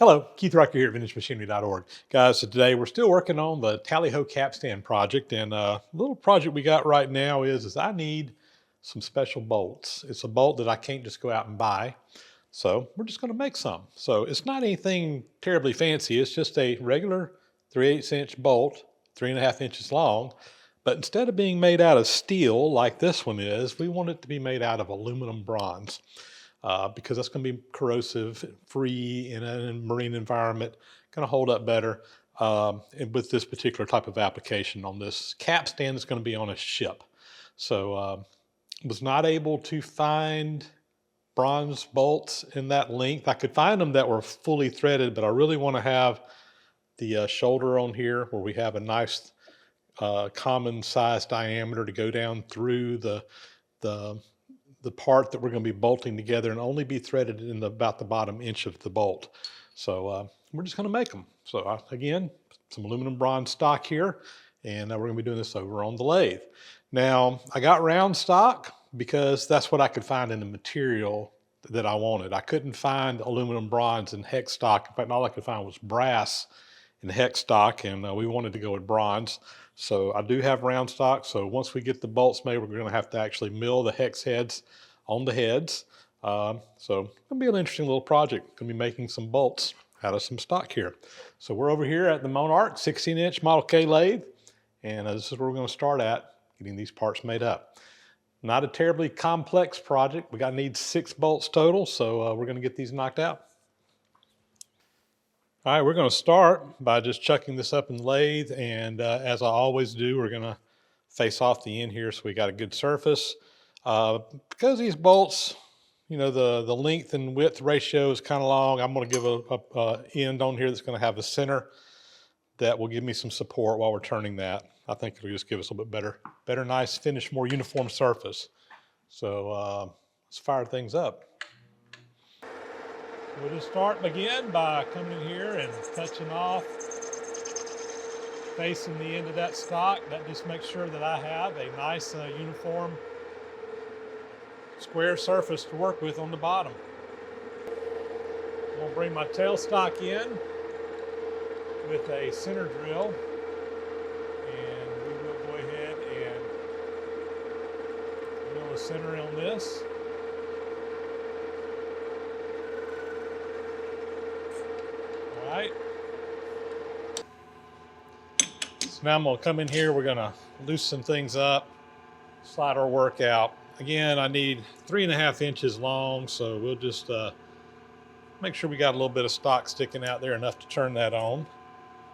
Hello, Keith Rucker here at VintageMachinery.org. Guys, so today we're still working on the Tally-Ho Capstan project, and a little project we got right now is I need some special bolts. It's a bolt that I can't just go out and buy, so we're just going to make some. So it's not anything terribly fancy. It's just a regular 3/8 inch bolt, 3.5 inches long, but instead of being made out of steel like this one is, we want it to be made out of aluminum bronze. Because that's going to be corrosive free in a marine environment, going to hold up better and with this particular type of application on this capstan that's going to be on a ship. So was not able to find bronze bolts in that length. I could find them that were fully threaded, but I really want to have the shoulder on here where we have a nice common size diameter to go down through the part that we're going to be bolting together and only be threaded in about the bottom inch of the bolt. So we're just going to make them. So again, some aluminum bronze stock here, and we're going to be doing this over on the lathe. Now, I got round stock because that's what I could find in the material that I wanted. I couldn't find aluminum bronze and hex stock. In fact, all I could find was brass and hex stock, and we wanted to go with bronze. So I do have round stock. So once we get the bolts made, we're going to have to actually mill the hex heads on the heads. So it's going to be an interesting little project. Going to be making some bolts out of some stock here. So we're over here at the Monarch 16-inch Model K lathe, and this is where we're going to start at getting these parts made up. Not a terribly complex project. We need 6 bolts total, so we're going to get these knocked out. All right, we're going to start by just chucking this up in the lathe, and as I always do, we're going to face off the end here so we got a good surface. Because these bolts, you know, the length and width ratio is kind of long, I'm going to give a end on here that's going to have a center that will give me some support while we're turning that. I think it'll just give us a little bit better, nice finish, more uniform surface. So let's fire things up. We'll just start again by coming in here and touching off, facing the end of that stock. That just makes sure that I have a nice uniform square surface to work with on the bottom. I'm going to bring my tailstock in with a center drill, and we will go ahead and drill a center on this. All right. So now I'm going to come in here. We're going to loosen things up, slide our work out. Again, I need 3.5 inches long, so we'll just make sure we got a little bit of stock sticking out there, enough to turn that on.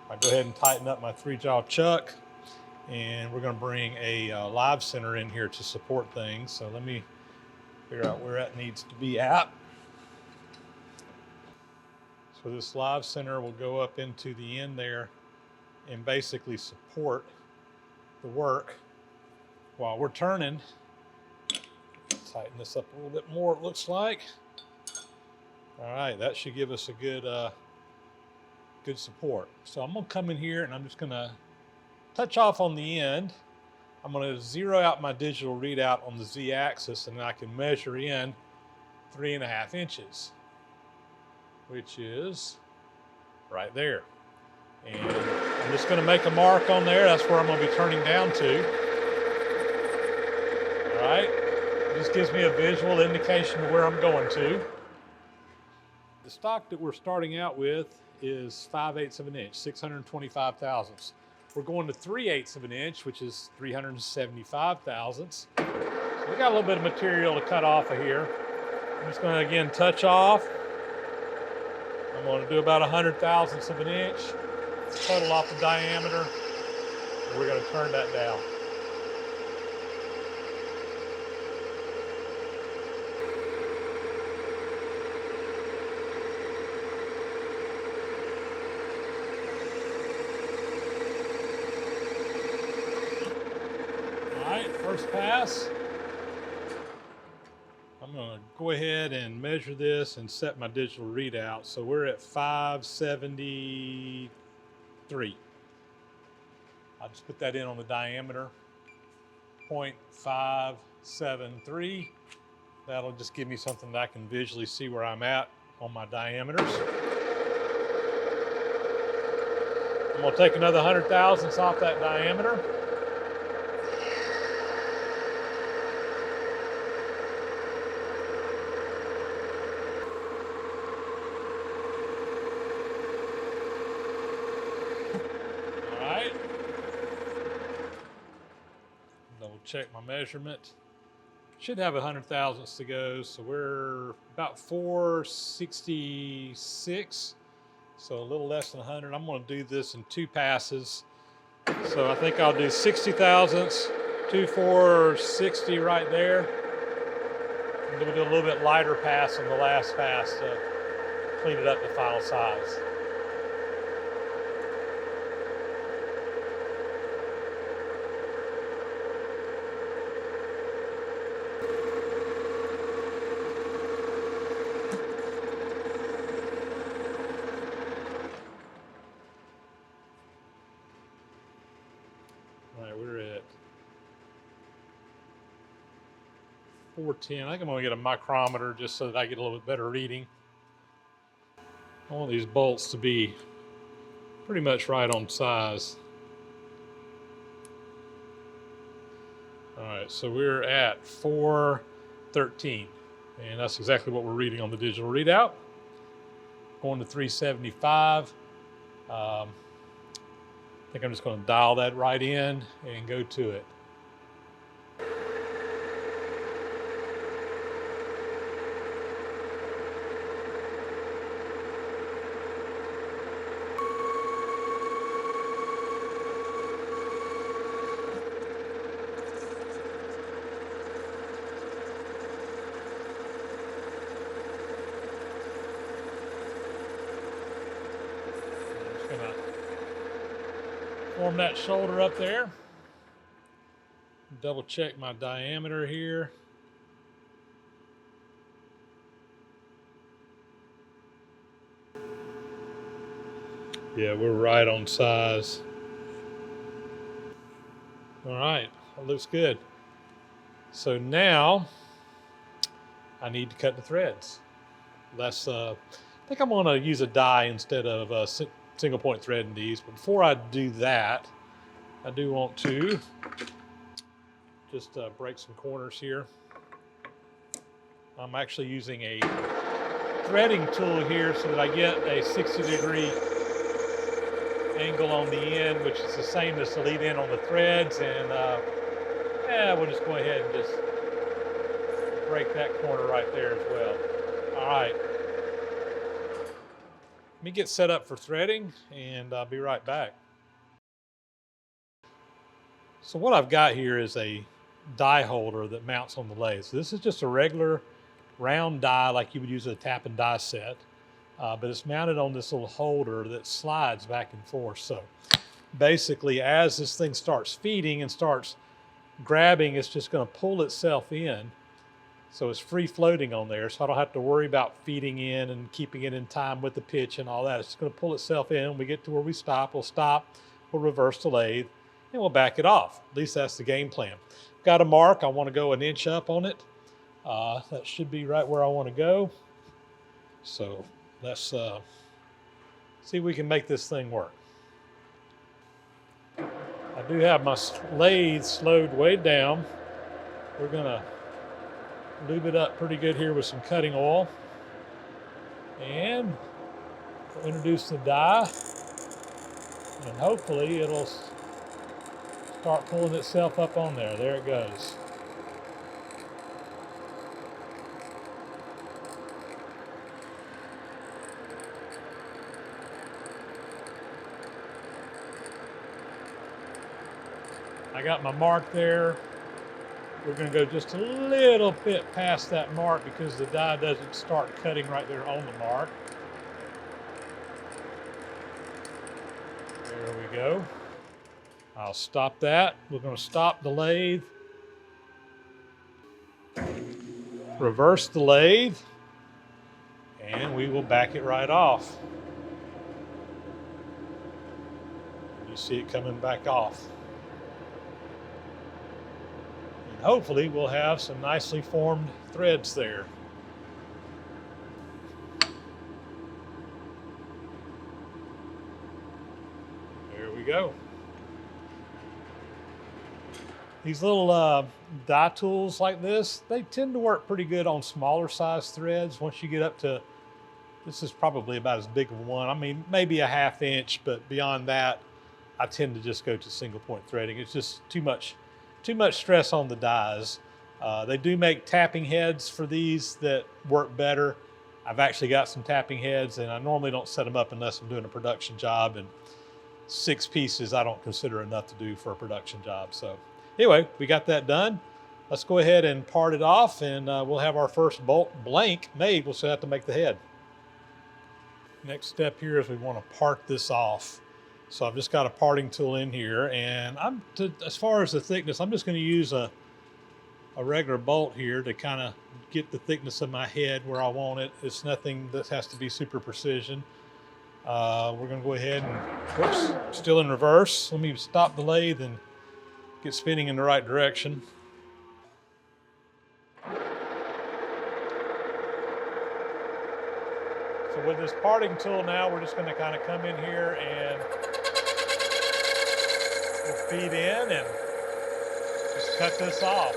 I'll go ahead and tighten up my 3-jaw chuck, and we're going to bring a live center in here to support things. So let me figure out where that needs to be at. So this live center will go up into the end there and basically support the work while we're turning. Tighten this up a little bit more, it looks like. All right, that should give us a good support. So I'm going to come in here and I'm just going to touch off on the end. I'm going to zero out my digital readout on the Z-axis, and then I can measure in 3.5 inches, which is right there. And I'm just going to make a mark on there. That's where I'm going to be turning down to. All right. This gives me a visual indication of where I'm going to. The stock that we're starting out with is 5/8 of an inch, 625 thousandths. We're going to 3/8 of an inch, which is 375 thousandths. So we got a little bit of material to cut off of here. I'm just going to again touch off. I'm going to do about 100 thousandths of an inch, total off the diameter, and we're going to turn that down. First pass. I'm going to go ahead and measure this and set my digital readout. So we're at 573. I'll just put that in on the diameter, 0.573. That'll just give me something that I can visually see where I'm at on my diameters. I'm going to take another 100 thousandths off that diameter. All right. Double check my measurement. Should have 100 thousandths to go, so we're about 466. So a little less than 100. I'm going to do this in 2 passes. So I think I'll do 60 thousandths, 460 right there. And then we'll do a little bit lighter pass on the last pass to clean it up to final size. All right, we're at 410. I think I'm going to get a micrometer just so that I get a little bit better reading. I want these bolts to be pretty much right on size. All right, so we're at 413, and that's exactly what we're reading on the digital readout. Going to 375. I think I'm just going to dial that right in and go to it. Gonna form that shoulder up there. Double check my diameter here. Yeah, we're right on size. All right, that looks good. So now I need to cut the threads. I think I'm gonna use a die instead of single point threading these. But before I do that, I do want to just break some corners here. I'm actually using a threading tool here so that I get a 60-degree angle on the end, which is the same as the lead in on the threads. And we'll just go ahead and just break that corner right there as well. All right. Let me get set up for threading, and I'll be right back. So what I've got here is a die holder that mounts on the lathe. So this is just a regular round die like you would use a tap and die set, but it's mounted on this little holder that slides back and forth. So basically, as this thing starts feeding and starts grabbing, it's just going to pull itself in. So it's free floating on there, so I don't have to worry about feeding in and keeping it in time with the pitch and all that. It's just going to pull itself in. When we get to where we stop, we'll reverse the lathe, and we'll back it off. At least that's the game plan. Got a mark. I want to go an inch up on it. That should be right where I want to go. So let's see if we can make this thing work. I do have my lathe slowed way down. We're going to lube it up pretty good here with some cutting oil. And we'll introduce the die. And hopefully it'll start pulling itself up on there. There it goes. I got my mark there. We're going to go just a little bit past that mark because the die doesn't start cutting right there on the mark. There we go. I'll stop that. We're going to stop the lathe. Reverse the lathe. And we will back it right off. You see it coming back off. Hopefully we'll have some nicely formed threads there. go. These little die tools like this, they tend to work pretty good on smaller size threads. Once you get up to, this is probably about as big of one. I mean, maybe a 1/2 inch, but beyond that, I tend to just go to single point threading. It's just too much stress on the dies. They do make tapping heads for these that work better. I've actually got some tapping heads, and I normally don't set them up unless I'm doing a production job, and 6 pieces I don't consider enough to do for a production job. So anyway, we got that done. Let's go ahead and part it off, and we'll have our first bolt blank made. We'll still have to make the head. Next step here is we want to part this off. So I've just got a parting tool in here, and as far as the thickness, I'm just going to use a regular bolt here to kind of get the thickness of my head where I want it. It's nothing that has to be super precision. We're going to go ahead and, whoops, still in reverse. Let me stop the lathe and get spinning in the right direction. So with this parting tool now, we're just going to kind of come in here and we'll feed in and just cut this off.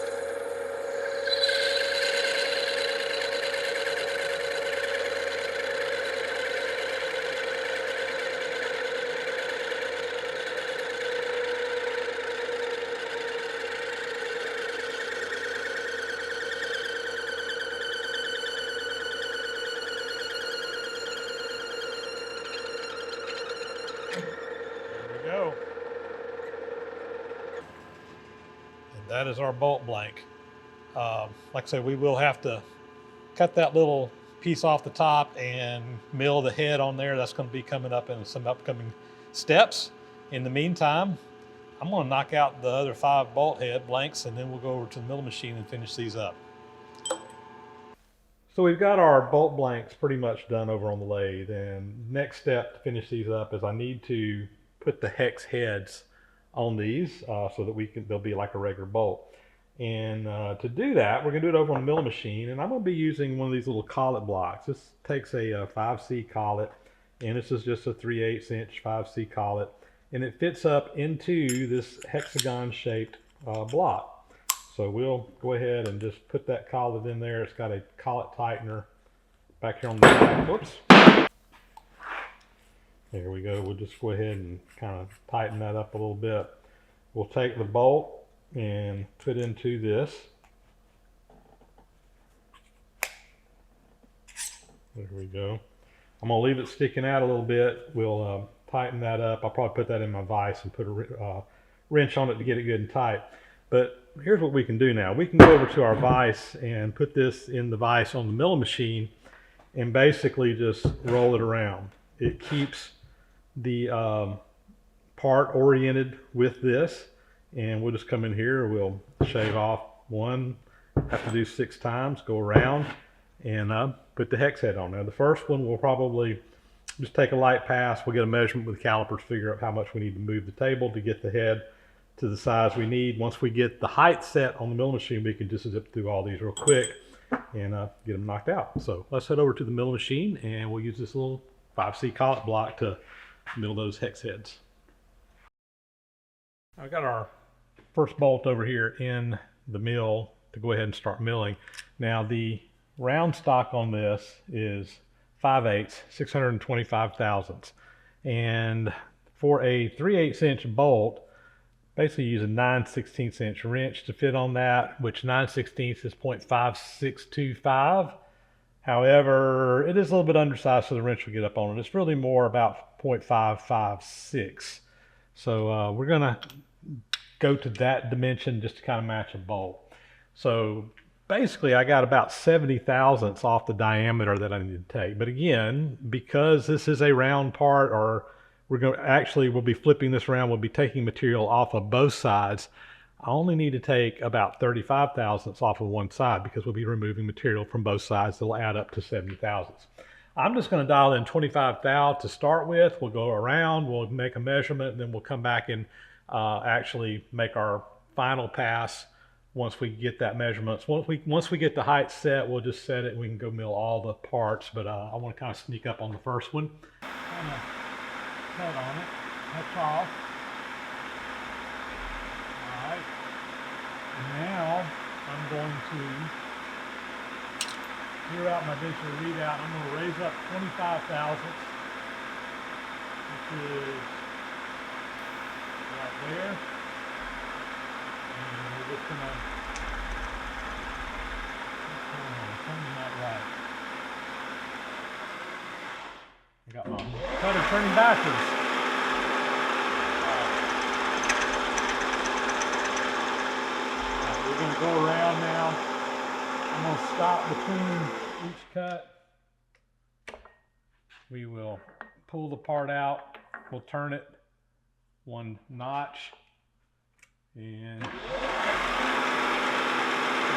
Go. And that is our bolt blank. Like I said, we will have to cut that little piece off the top and mill the head on there. That's going to be coming up in some upcoming steps. In the meantime, I'm going to knock out the other 5 bolt head blanks, and then we'll go over to the milling machine and finish these up. So we've got our bolt blanks pretty much done over on the lathe, and next step to finish these up is I need to put the hex heads on these so that they'll be like a regular bolt. And to do that, we're going to do it over on the milling machine, and I'm going to be using one of these little collet blocks. This takes a 5C collet, and this is just a 3/8 inch 5C collet, and it fits up into this hexagon shaped block. So we'll go ahead and just put that collet in there. It's got a collet tightener back here on the side. Whoops. There we go. We'll just go ahead and kind of tighten that up a little bit. We'll take the bolt and put into this. There we go. I'm going to leave it sticking out a little bit. We'll tighten that up. I'll probably put that in my vise and put a wrench on it to get it good and tight. But here's what we can do now. We can go over to our vise and put this in the vise on the milling machine and basically just roll it around. It keeps the part oriented with this, and we'll just come in here, we'll shave off one, have to do 6 times, go around and put the hex head on. Now the first one we'll probably just take a light pass. We'll get a measurement with the calipers, figure out how much we need to move the table to get the head to the size we need. Once we get the height set on the milling machine, we can just zip through all these real quick and get them knocked out. So let's head over to the milling machine, and we'll use this little 5C collet block to mill those hex heads. I've got our first bolt over here in the mill to go ahead and start milling. Now the round stock on this is 5/8, 625 thousandths. And for a 3/8 inch bolt, basically use a 9/16 inch wrench to fit on that, which 9/16 is 0.5625. However, it is a little bit undersized, so the wrench will get up on it. It's really more about 0.556. So we're gonna go to that dimension just to kind of match a bolt. So basically I got about 70 thousandths off the diameter that I need to take. But again, because this is a round part, or we'll be flipping this around, we'll be taking material off of both sides. I only need to take about 35 thousandths off of one side because we'll be removing material from both sides. It'll add up to 70 thousandths. I'm just going to dial in 25 thou to start with. We'll go around, we'll make a measurement, and then we'll come back and actually make our final pass once we get that measurement. Once we get the height set, we'll just set it and we can go mill all the parts. But I want to kind of sneak up on the first one. Cut on it, touch off. Now I'm going to clear out my digital readout. I'm going to raise up 25 thousandths, which is right there. And we're just going to, something's not right. I got my cutter turning backwards. We're going to go around now. I'm going to stop between each cut. We will pull the part out. We'll turn it one notch and come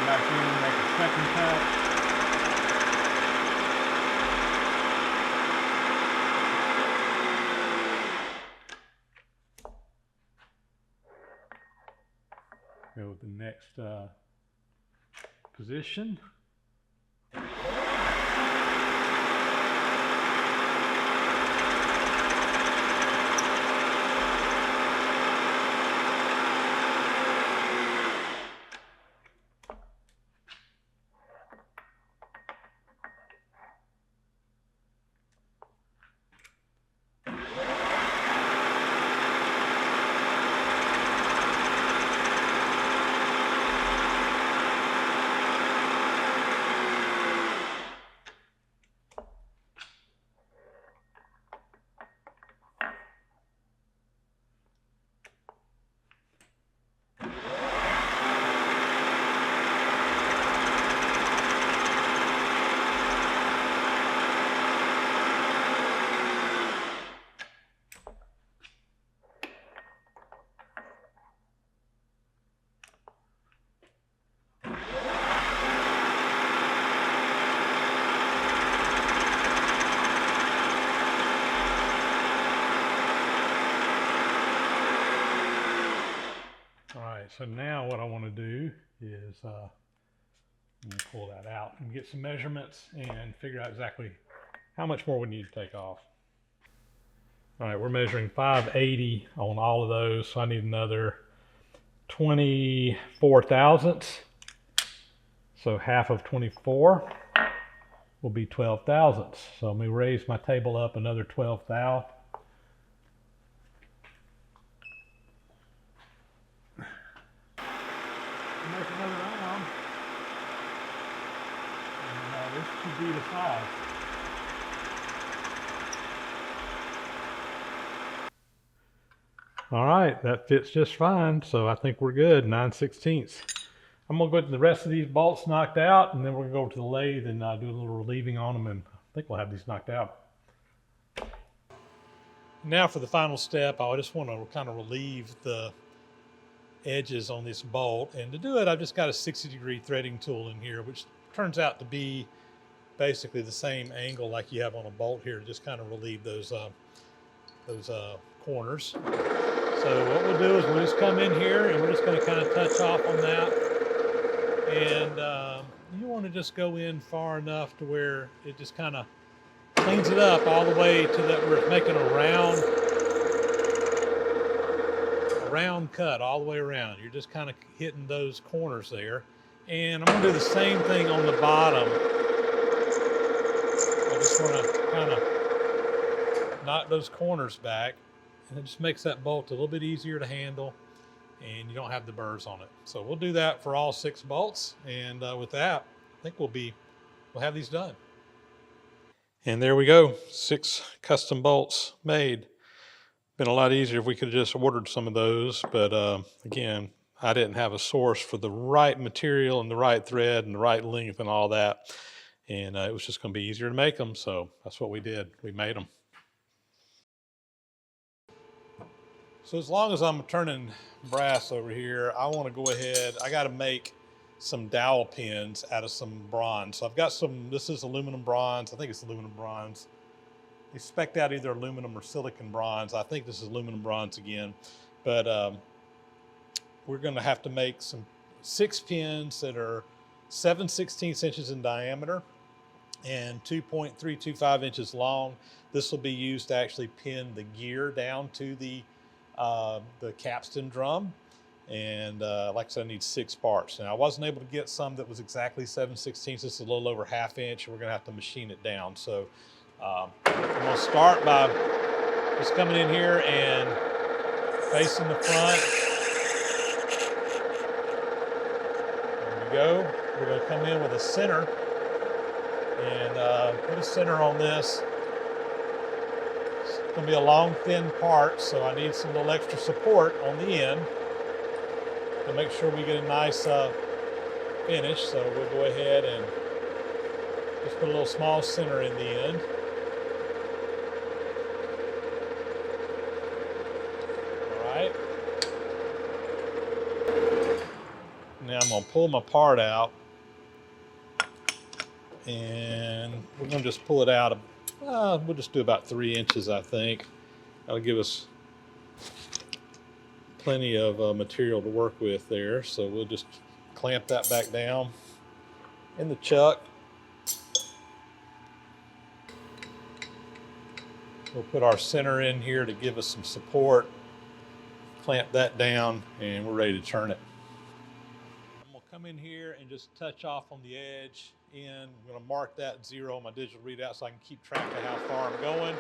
back in and make a second cut. Go with the next position. So now what I want to do is I'm going to pull that out and get some measurements and figure out exactly how much more we need to take off. All right, we're measuring 580 on all of those, so I need another 24 thousandths. So half of 24 will be 12 thousandths. So let me raise my table up another 12 thou. Make another round, and this should be the size. All right, that fits just fine, so I think we're good, 9/16. I'm gonna get the rest of these bolts knocked out, and then we're gonna go over to the lathe and do a little relieving on them, and I think we'll have these knocked out. Now for the final step, I just want to kind of relieve the edges on this bolt, and to do it I've just got a 60-degree threading tool in here, which turns out to be basically the same angle like you have on a bolt here, to just kind of relieve those corners. So what we'll do is we'll just come in here and we're just going to kind of touch off on that, and you want to just go in far enough to where it just kind of cleans it up all the way to that we're making a round cut all the way around. You're just kind of hitting those corners there. And I'm going to do the same thing on the bottom. I just want to kind of knock those corners back, and it just makes that bolt a little bit easier to handle, and you don't have the burrs on it. So we'll do that for all 6 bolts, and with that, I think we'll have these done. And there we go, 6 custom bolts made. Been a lot easier if we could have just ordered some of those, but again, I didn't have a source for the right material and the right thread and the right length and all that, and it was just going to be easier to make them, so that's what we did. We made them. So as long as I'm turning brass over here, I want to go ahead. I got to make some dowel pins out of some bronze. So I've got some. This is aluminum bronze. I think it's aluminum bronze. They spec'd out either aluminum or silicon bronze. I think this is aluminum bronze again, but we're going to have to make some 6 pins that are 7/16 inches in diameter and 2.325 inches long. This will be used to actually pin the gear down to the Capstan drum. And like I said, I need 6 parts. Now I wasn't able to get some that was exactly 7/16. This is a little over 1/2 inch, and we're gonna have to machine it down. So I'm gonna start by just coming in here and facing the front. There we go. We're gonna come in with a center and put a center on this. It's gonna be a long, thin part, so I need some little extra support on the end to make sure we get a nice finish. So we'll go ahead and just put a little small center in the end. All right. Now I'm gonna pull my part out, and we're gonna just pull it out. We'll just do about 3 inches, I think. That'll give us plenty of material to work with there. So we'll just clamp that back down in the chuck. We'll put our center in here to give us some support. Clamp that down, and we're ready to turn it. I'm gonna come in here and just touch off on the edge in. I'm gonna mark that 0 on my digital readout so I can keep track of how far I'm going.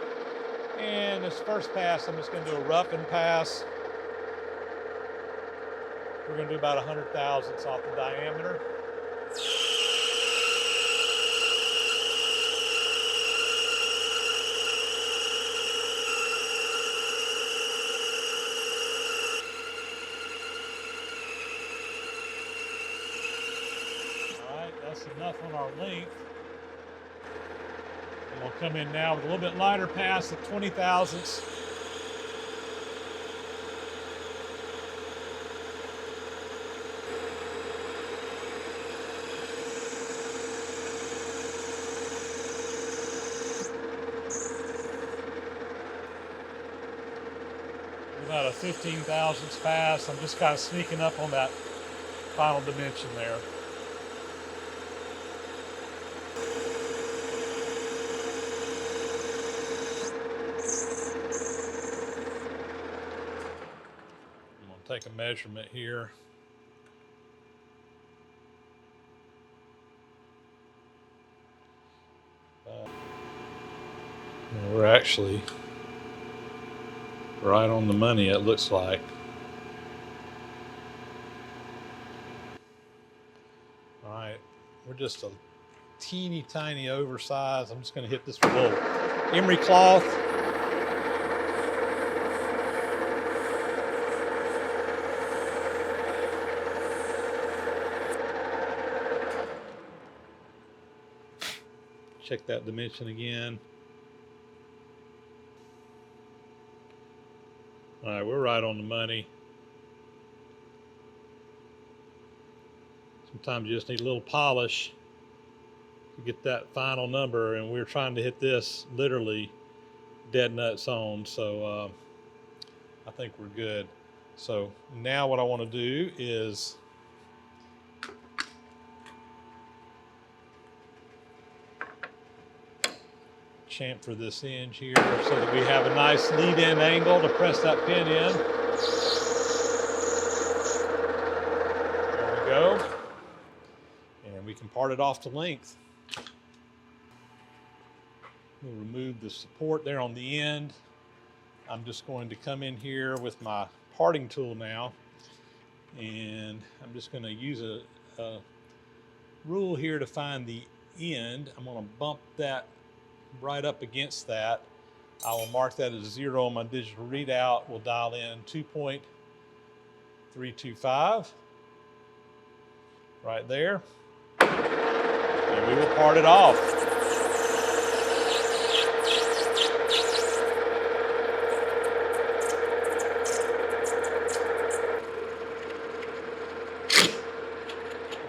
And this first pass, I'm just gonna do a roughen pass. We're gonna do about 100 thousandths off the diameter. All right, that's enough on our length. And we'll come in now with a little bit lighter pass at 20 thousandths. About a 15 thousandths pass. I'm just kind of sneaking up on that final dimension there. I'm going to take a measurement here. We're actually right on the money, it looks like. All right, we're just a teeny tiny oversized. I'm just going to hit this with a little emery cloth. Check that dimension again. All right, we're right on the money. Sometimes you just need a little polish to get that final number, and we're trying to hit this literally dead nuts on. So I think we're good. So now what I want to do is chamfer this hinge here so that we have a nice lead-in angle to press that pin in. There we go. And we can part it off to length. We'll remove the support there on the end. I'm just going to come in here with my parting tool now, and I'm just going to use a rule here to find the end. I'm going to bump that right up against that. I will mark that as 0 on my digital readout. We'll dial in 2.325 right there, and we will part it off.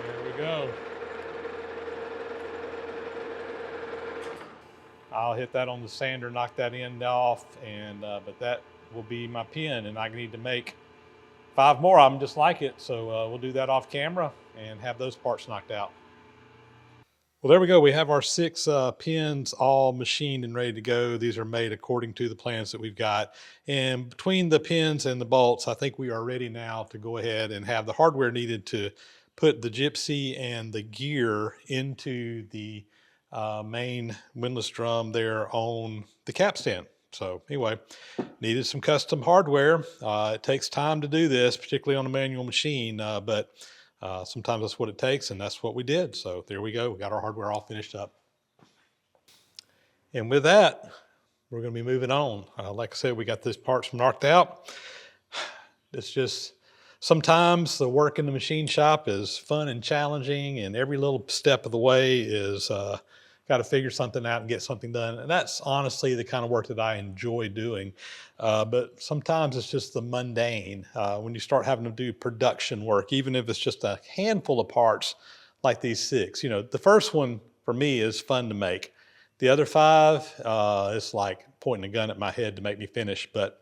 There we go. I'll hit that on the sander, knock that end off, and but that will be my pin, and I need to make 5 more of them just like it. So we'll do that off camera and have those parts knocked out. Well, there we go. We have our 6 pins all machined and ready to go. These are made according to the plans that we've got. And between the pins and the bolts, I think we are ready now to go ahead and have the hardware needed to put the Gypsy and the gear into the main windlass drum there on the capstan. So anyway, needed some custom hardware. It takes time to do this, particularly on a manual machine, but sometimes that's what it takes, and that's what we did. So there we go. We got our hardware all finished up. And with that, we're going to be moving on. Like I said, we got these parts marked out. It's just sometimes the work in the machine shop is fun and challenging, and every little step of the way is got to figure something out and get something done. And that's honestly the kind of work that I enjoy doing. But sometimes it's just the mundane. When you start having to do production work, even if it's just a handful of parts like these 6, you know, the first one for me is fun to make. The other 5, it's like pointing a gun at my head to make me finish, but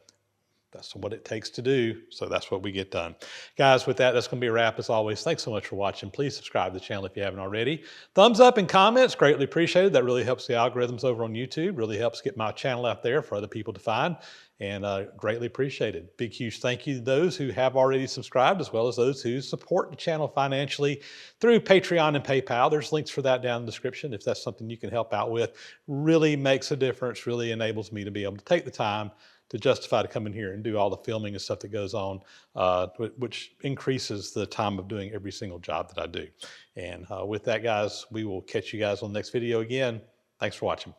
that's what it takes to do. So that's what we get done. Guys, with that, that's going to be a wrap as always. Thanks so much for watching. Please subscribe to the channel if you haven't already. Thumbs up and comments, greatly appreciated. That really helps the algorithms over on YouTube, really helps get my channel out there for other people to find, and greatly appreciated. Big, huge thank you to those who have already subscribed, as well as those who support the channel financially through Patreon and PayPal. There's links for that down in the description if that's something you can help out with. Really makes a difference, really enables me to be able to take the time to justify to come in here and do all the filming and stuff that goes on, which increases the time of doing every single job that I do. And with that, guys, we will catch you guys on the next video again. Thanks for watching.